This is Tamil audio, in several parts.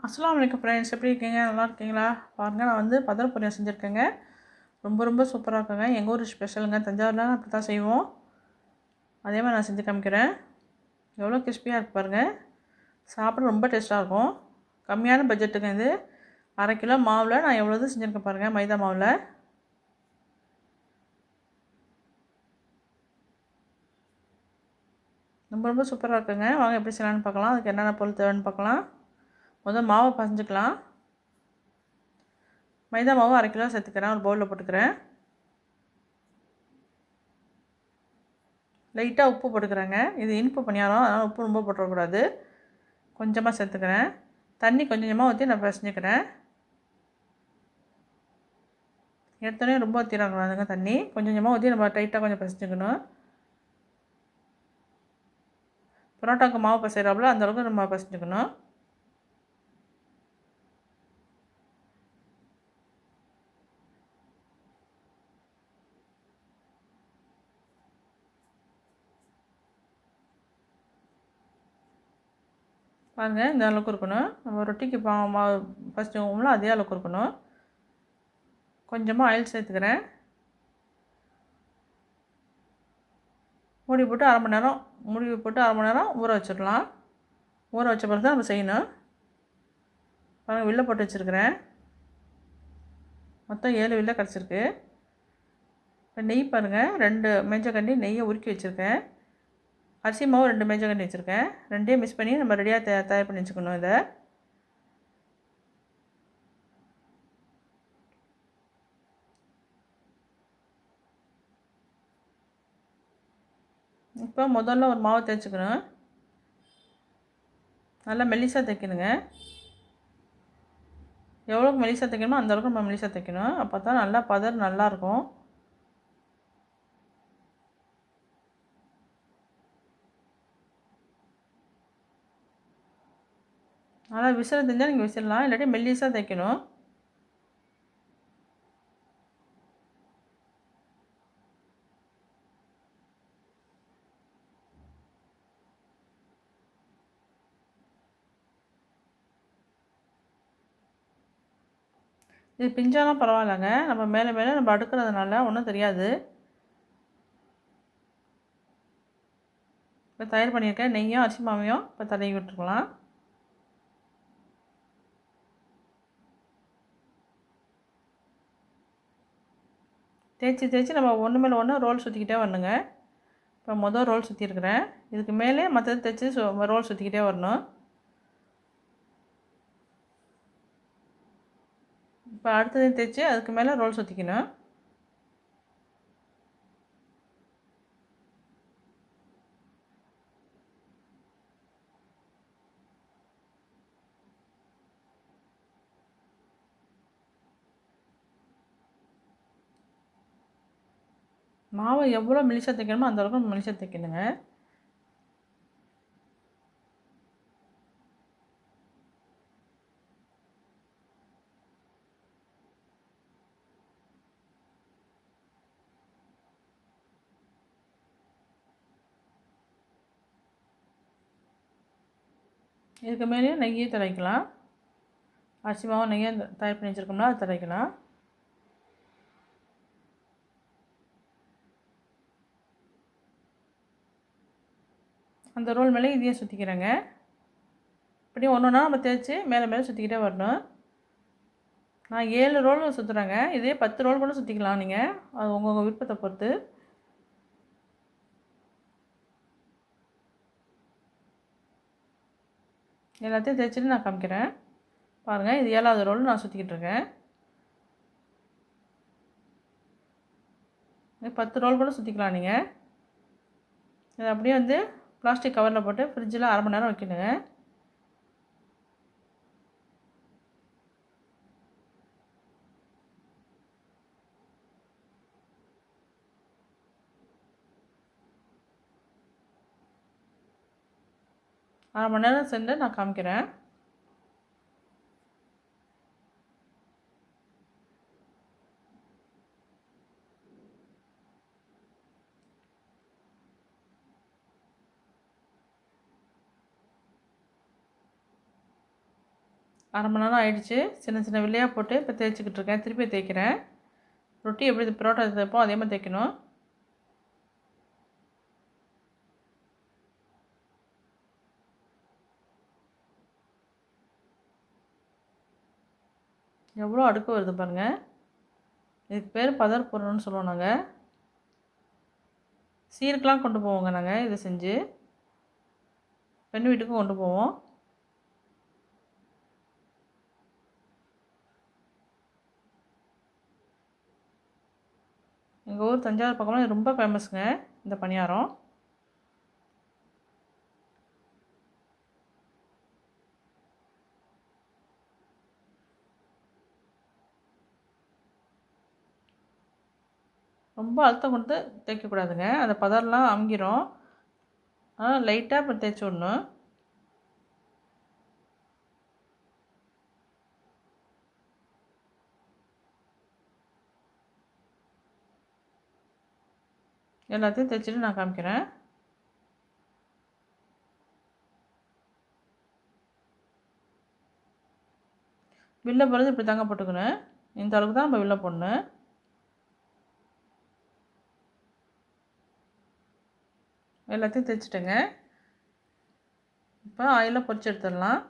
அஸ்ஸலாமு அலைக்கும் ஃப்ரெண்ட்ஸ், எப்படி இருக்கீங்க? நல்லா இருக்கீங்களா? பாருங்கள், நான் வந்து பதர் பொரியல் செஞ்சுருக்கேங்க. ரொம்ப ரொம்ப சூப்பராக இருக்குங்க. எங்கள் ஊர் ஸ்பெஷலுங்க. தஞ்சாவூரில் அப்படி தான் செய்வோம். அதே மாதிரி நான் செஞ்சு காமிக்கிறேன். எவ்வளோ கிறிஸ்பியாக இருக்குது பாருங்கள். சாப்பிட ரொம்ப டேஸ்ட்டாக இருக்கும். கம்மியான பட்ஜெட்டுங்க இது. 1/2 கிலோ மாவில் நான் எவ்வளோது செஞ்சுருக்கேன் பாருங்கள், மைதா மாவில். ரொம்ப ரொம்ப சூப்பராக இருக்குங்க. வாங்க எப்படி செய்யலான்னு பார்க்கலாம். அதுக்கு என்னென்ன பொருள் தேவைன்னு பார்க்கலாம். முதல் மாவை பசஞ்சுக்கலாம். மைதா மாவு 1/2 கிலோ சேர்த்துக்கிறேன். ஒரு பவுலில் போட்டுக்கிறேன். லைட்டாக உப்பு போட்டுக்கிறேங்க. இது இனிப்பு பணியாரம், அதனால் உப்பு ரொம்ப போட்டுறக்கூடாது. கொஞ்சமாக சேர்த்துக்கிறேன். தண்ணி கொஞ்சமாக ஊற்றி நான் பிசைஞ்சுக்கிறேன். எடுத்தோடனே ரொம்ப ஊற்றிடக்கூடாதுங்க. தண்ணி கொஞ்சம் கொஞ்சமாக ஊற்றி நம்ம டைட்டாக கொஞ்சம் பிசைஞ்சுக்கணும். பரோட்டாவுக்கு மாவு பிசைகிறாப்புல அந்தளவுக்கு நம்ம பிசைஞ்சுக்கணும். பாருங்கள், இந்த அளவுக்கு இருக்கணும். நம்ம ரொட்டிக்கு மாவு பிசைஞ்சுவோம்ல, அதே அளவுக்கு இருக்கணும். கொஞ்சமாக ஆயில் சேர்த்துக்கிறேன். மூடி போட்டு 1/2 மணி நேரம் ஊற வச்சிடலாம். ஊற வச்ச பிறகு தான் நம்ம செய்யணும். பாருங்கள், வில்லை போட்டு வச்சுருக்கிறேன். மொத்தம் 7 வில்லை கிடச்சிருக்கு. இப்போ நெய் பாருங்கள், 2 மேஞ்சக்கண்டி நெய்யை உருக்கி வச்சுருக்கேன். அரிசி மாவு 2 மேஞ்சக்கண்டி வச்சுருக்கேன். ரெண்டையும் மிக்ஸ் பண்ணி நம்ம ரெடியாக தயார் பண்ணி வச்சுக்கணும். இதை இப்போ முதல்ல ஒரு மாவு தேய்ச்சிக்கணும். நல்லா மெல்லிசாக தைக்கணுங்க. எவ்வளோக்கு மெல்லிசாக தைக்கணுமோ அந்தளவுக்கு நம்ம மெல்லிசாக தைக்கணும். அப்போ தான் நல்லா பதர் நல்லாயிருக்கும். நல்லா விசிற தெரிஞ்சால் நீங்கள் விசிறலாம், இல்லாட்டி மெல்லிசாக தைக்கணும். இது பிஞ்சாலும் பரவாயில்லைங்க. நம்ம மேலே மேலே நம்ம அடுக்கிறதுனால ஒன்றும் தெரியாது. இப்போ தயார் பண்ணியிருக்கேன். நெய்யும் அரிசி மாவையும் இப்போ தடவி விட்டுருக்கலாம். தேய்ச்சி நம்ம ஒன்று மேலே ஒன்று ரோல் சுற்றிக்கிட்டே வரணுங்க. இப்போ மொதல் ரோல் சுற்றிருக்கிறேன். இதுக்கு மேலே மற்றது தைச்சி ரோல் சுற்றிக்கிட்டே வரணும். இப்போ அடுத்ததையும் தைச்சி அதுக்கு மேலே ரோல் சுற்றிக்கணும். மாவை எவ்வளோ மெலிசாக தைக்கணுமோ அந்தளவுக்கு மெலிசாக தைக்கணுங்க. இதுக்கு மேலேயும் நெய்யை தடவிக்கலாம். அரிசி மாவு நெய்யை தயார் பண்ணி வச்சுருக்கோம்னா அது தடவிக்கலாம். அந்த ரோல் மேலே இதையும் சுற்றிக்கிறேங்க. இப்படி ஒன்று ஒன்றா நம்ம தேய்ச்சி மேலே மேலே சுற்றிக்கிட்டே வரணும். நான் 7 ரோல் சுற்றுறேங்க. இதே 10 ரோல் கூட சுற்றிக்கலாம் நீங்கள். அது உங்கள் விருப்பத்தை பொறுத்து. எல்லாத்தையும் தேய்ச்சிட்டு நான் காமிக்கிறேன். பாருங்கள், இது 7வது ரோல் நான் சுற்றிக்கிட்டு இருக்கேன். 10 ரோல் கூட சுற்றிக்கலாம் நீங்கள். இதை அப்படியே வந்து பிளாஸ்டிக் கவரில் போட்டு ஃப்ரிட்ஜில் 1/2 மணி நேரம் வைக்கணுங்க. அரை மணி நேரம் சென்று நான் காமிக்கிறேன். 1/2 மணி நேரம் ஆயிடுச்சு. சின்ன சின்ன வில்லையாக போட்டு இப்போ தேய்ச்சிக்கிட்டு இருக்கேன். திருப்பி தேய்க்கிறேன். ரொட்டி எப்படி பரோட்டா தேய்ப்போம் அதே மாதிரி தேய்க்கணும். எவ்வளோ அடுக்கு வருது பாருங்கள். இதுக்கு பேர் பதர்பூரம்னு சொல்லுவோம் நாங்கள். சீருக்கெலாம் கொண்டு போவோங்க நாங்கள் இதை செஞ்சு. பெண் வீட்டுக்கும் கொண்டு போவோம். எங்கள் ஊர் தஞ்சாவூர் பக்கம்லாம் ரொம்ப ஃபேமஸுங்க இந்த பணியாரம். ரொம்ப அழுத்தம் கொடுத்து தேய்க்கக்கூடாதுங்க. அந்த பதம்லாம் அமுங்கிரும். ஆனால் லைட்டாக இப்போ தேய்ச்சி விடணும். எல்லாத்தையும் தேய்ச்சிட்டு நான் காமிக்கிறேன். வில்லை போடுறது இப்படி தாங்க போட்டுக்கணும். இந்த அளவுக்கு தான் நம்ம வில்லை போடணும். எல்லாத்தையும் தேய்ச்சிட்டேங்க. இப்போ ஆயிலில் பொரிச்சு எடுத்துடலாம்.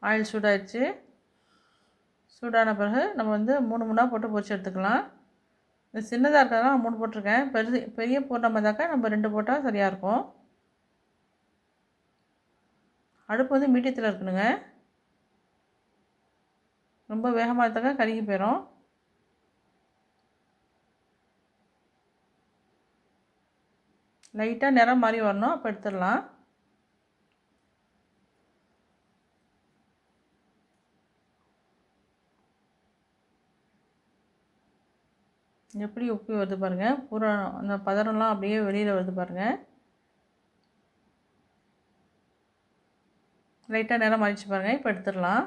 ஆயில் சூடாகிடுச்சு. சூடான பிறகு நம்ம வந்து 3 மூணாக போட்டு பொரிச்சு எடுத்துக்கலாம். இது சின்னதாக இருக்கிறதுனால நான் 3 போட்டிருக்கேன். பெரிய போட்ட மாதிரிதாக்கா நம்ம 2 போட்டால் சரியாக இருக்கும். அடுப்பு வந்து மீடியத்தில் இருக்கணுங்க. ரொம்ப வேகமாக எடுத்தாக்கா கருகி போயிடும். லைட்டாக நிறம் மாதிரி வரணும். அப்போ எடுத்துடலாம். எப்படி உப்பி வருது பாருங்கள். பூரா அந்த பதரெல்லாம் அப்படியே வெளியில் வருது பாருங்கள். லைட்டாக நிறம் மாறிச்சு பாருங்கள். இப்போ எடுத்துடலாம்.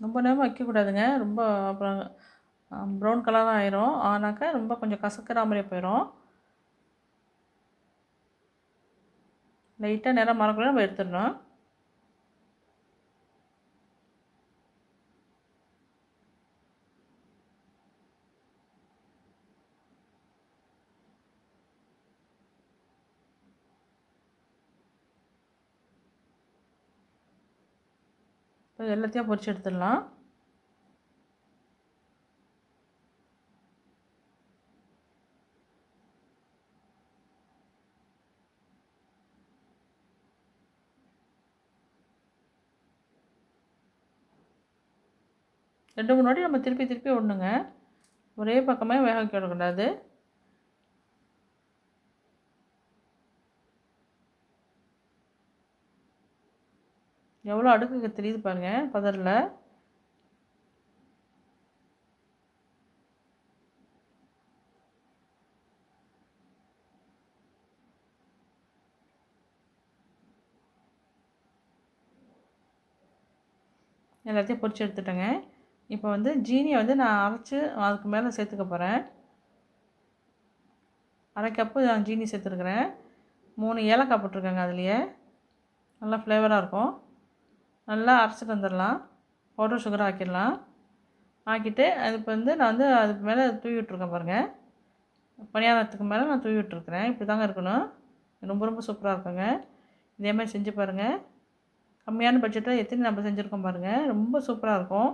ரொம்ப நேரம் வைக்கக்கூடாதுங்க. ரொம்ப அப்புறம் ப்ரௌன் கலராக ஆயிரும். ஆனாக்கா ரொம்ப கொஞ்சம் கசக்கிற மாதிரி போயிடும். லைட்டாக நிறம் மாறக்குள்ள நம்ம எடுத்துடணும். இப்போ எல்லாத்தையும் பொரிச்சு எடுத்துடலாம். ரெண்டு மூணு வாட்டி நம்ம திருப்பி திருப்பி விடணுங்க. ஒரே பக்கமே வேக வைக்க விடக்கூடாது. எவ்வளோ அடுக்கு தெரியுது பாருங்கள் பதரில். எல்லாத்தையும் பொரிச்சு எடுத்துட்டேங்க. இப்போ வந்து ஜீனியை வந்து நான் அரைச்சி அதுக்கு மேலே சேர்த்துக்க போகிறேன். 1/2 கப்பு நான் ஜீனி சேர்த்துருக்குறேன். 3 ஏலக்காய் போட்டிருக்கேங்க. அதுலேயே நல்லா ஃப்ளேவராக இருக்கும். நல்லா அரைச்சிட்டு வந்துடலாம். பவுடர் சுகர் ஆக்கிடலாம். ஆக்கிட்டு அது இப்போ வந்து நான் வந்து அதுக்கு மேலே தூவி விட்ருக்கேன் பாருங்கள். பணியாரத்துக்கு மேலே நான் தூவி விட்டுருக்குறேன். இப்படி தாங்க இருக்கணும். ரொம்ப ரொம்ப சூப்பராக இருக்குங்க. இதே மாதிரி செஞ்சு பாருங்கள். கம்மியான பட்ஜெட்டில் எத்தனை நம்ம செஞ்சுருக்கோம் பாருங்கள். ரொம்ப சூப்பராக இருக்கும்.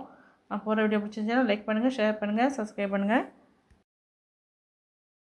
நான் போகிற வீடியோ பிடிச்சிருந்துச்சுன்னா லைக் பண்ணுங்கள், ஷேர் பண்ணுங்கள், சப்ஸ்கிரைப் பண்ணுங்கள்.